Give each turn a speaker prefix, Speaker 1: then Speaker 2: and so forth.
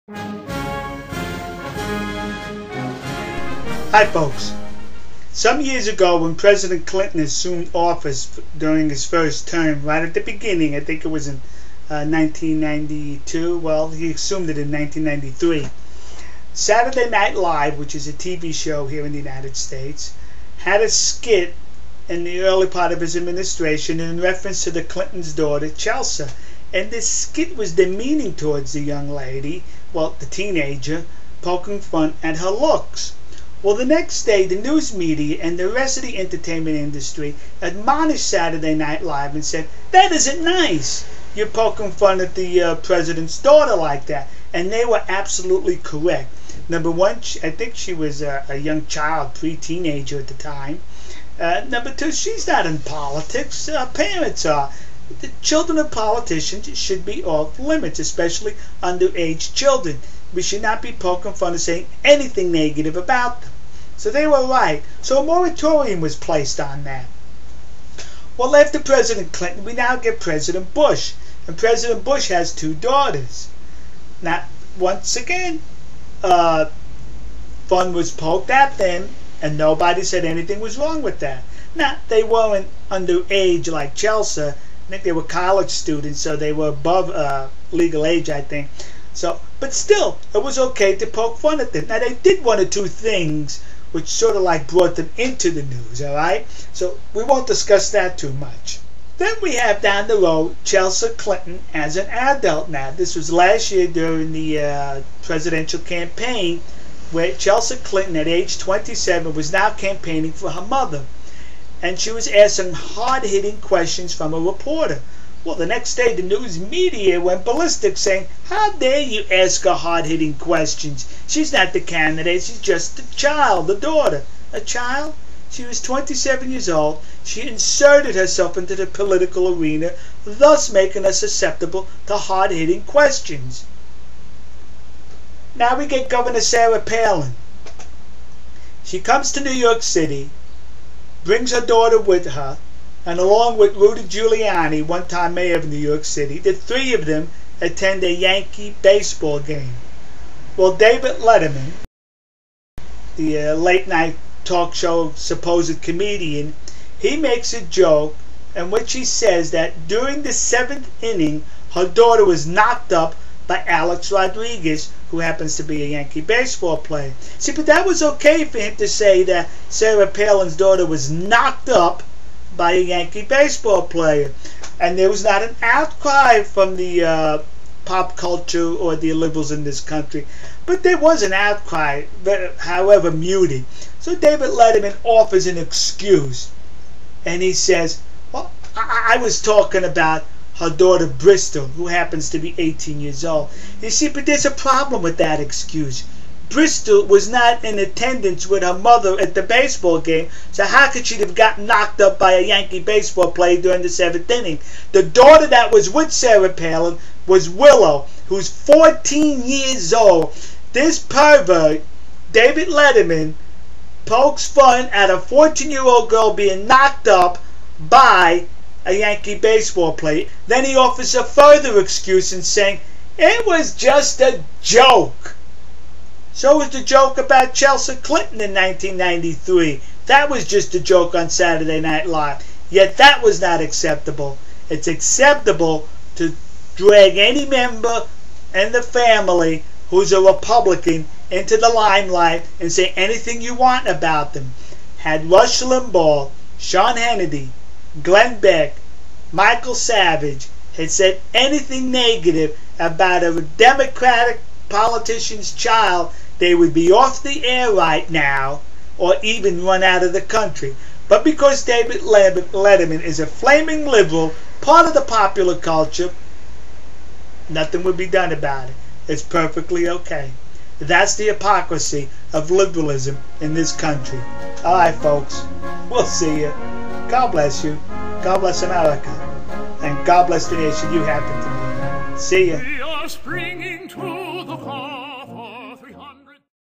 Speaker 1: Hi folks. Some years ago when President Clinton assumed office during his first term, right at the beginning, I think it was in 1992, well he assumed it in 1993, Saturday Night Live, which is a TV show here in the United States, had a skit in the early part of his administration in reference to the Clinton's daughter, Chelsea. And this skit was demeaning towards the young lady, well, the teenager, poking fun at her looks. Well, the next day, the news media and the rest of the entertainment industry admonished Saturday Night Live and said, that isn't nice. You're poking fun at the president's daughter like that. And they were absolutely correct. Number one, I think she was a young child, pre-teenager at the time. Number two, she's not in politics. Parents are. The children of politicians should be off limits, especially underage children. We should not be poking fun and saying anything negative about them. So they were right. So a moratorium was placed on that. Well, after President Clinton, we now get President Bush. And President Bush has two daughters. Now, once again, fun was poked at them, and nobody said anything was wrong with that. Now, they weren't underage like Chelsea. I think they were college students, so they were above legal age, I think. So, but still, it was okay to poke fun at them. Now, they did one or two things which sort of like brought them into the news, all right? So, we won't discuss that too much. Then we have down the road Chelsea Clinton as an adult now. This was last year during the presidential campaign, where Chelsea Clinton at age 27 was now campaigning for her mother. And she was asking hard-hitting questions from a reporter. Well, the next day the news media went ballistic saying, how dare you ask her hard-hitting questions? She's not the candidate, she's just a child, a daughter. A child? She was 27 years old. She inserted herself into the political arena, thus making her susceptible to hard-hitting questions. Now we get Governor Sarah Palin. She comes to New York City, brings her daughter with her, and along with Rudy Giuliani, one-time mayor of New York City, the three of them attend a Yankee baseball game. Well, David Letterman, the late-night talk show supposed comedian, he makes a joke in which he says that during the 7th inning, her daughter was knocked up by Alex Rodriguez, who happens to be a Yankee baseball player. See, but that was okay for him to say that Sarah Palin's daughter was knocked up by a Yankee baseball player. And there was not an outcry from the pop culture or the liberals in this country. But there was an outcry, however muted. So David Letterman offers an excuse. And he says, well, I was talking about her daughter Bristol, who happens to be 18 years old. You see, but there's a problem with that excuse. Bristol was not in attendance with her mother at the baseball game, so how could she have gotten knocked up by a Yankee baseball player during the 7th inning? The daughter that was with Sarah Palin was Willow, who's 14 years old. This pervert, David Letterman, pokes fun at a 14-year-old girl being knocked up by a Yankee baseball player. Then he offers a further excuse in saying, it was just a joke. So was the joke about Chelsea Clinton in 1993. That was just a joke on Saturday Night Live. Yet that was not acceptable. It's acceptable to drag any member in the family who's a Republican into the limelight and say anything you want about them. Had Rush Limbaugh, Sean Hannity, Glenn Beck, Michael Savage had said anything negative about a Democratic politician's child, they would be off the air right now or even run out of the country. But because David Letterman is a flaming liberal, part of the popular culture, nothing would be done about it. It's perfectly okay. That's the hypocrisy of liberalism in this country. Alright folks, we'll see you. God bless you. God bless America. And God bless the nation you happen to be. See ya.